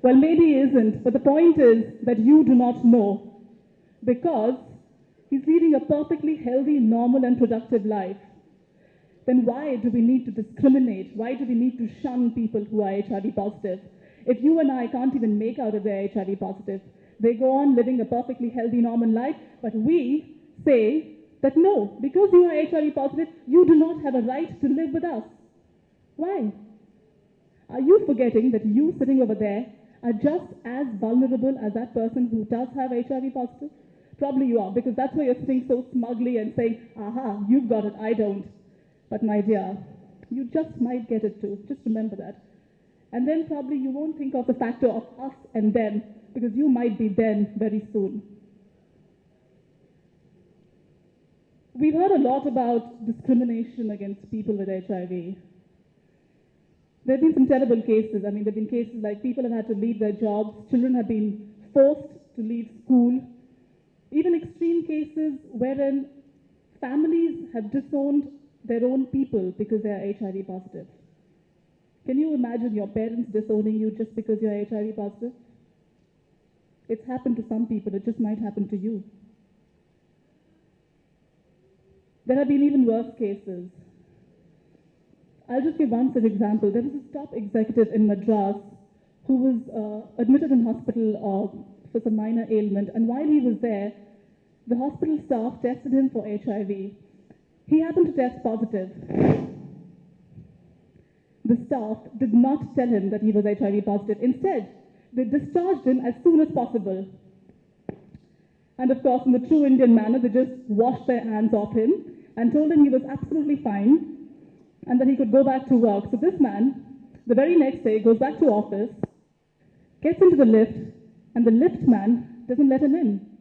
Well, maybe he isn't, but the point is that you do not know, because he's leading a perfectly healthy, normal, and productive life. Then why do we need to discriminate? Why do we need to shun people who are HIV positive? If you and I can't even make out that they're HIV positive, they go on living a perfectly healthy, normal life, but we say that no, because you are HIV positive, you do not have a right to live with us. Why? Are you forgetting that you sitting over there are just as vulnerable as that person who does have HIV positive? Probably you are, because that's why you're sitting so smugly and saying, aha, you've got it, I don't. But my dear, you just might get it too. Just remember that. And then probably you won't think of the factor of us and them, because you might be them very soon. We've heard a lot about discrimination against people with HIV. There have been some terrible cases. I mean, there have been cases like people have had to leave their jobs, children have been forced to leave school, even extreme cases wherein families have disowned their own people because they are HIV positive. Can you imagine your parents disowning you just because you're HIV positive? It's happened to some people, it just might happen to you. There have been even worse cases. I'll just give one such example. There was this top executive in Madras who was admitted in hospital for some minor ailment, and while he was there, the hospital staff tested him for HIV. He happened to test positive. The staff did not tell him that he was HIV positive. Instead, they discharged him as soon as possible. And of course, in the true Indian manner, they just washed their hands off him and told him he was absolutely fine and that he could go back to work. So this man, the very next day, goes back to office, gets into the lift, and the lift man doesn't let him in.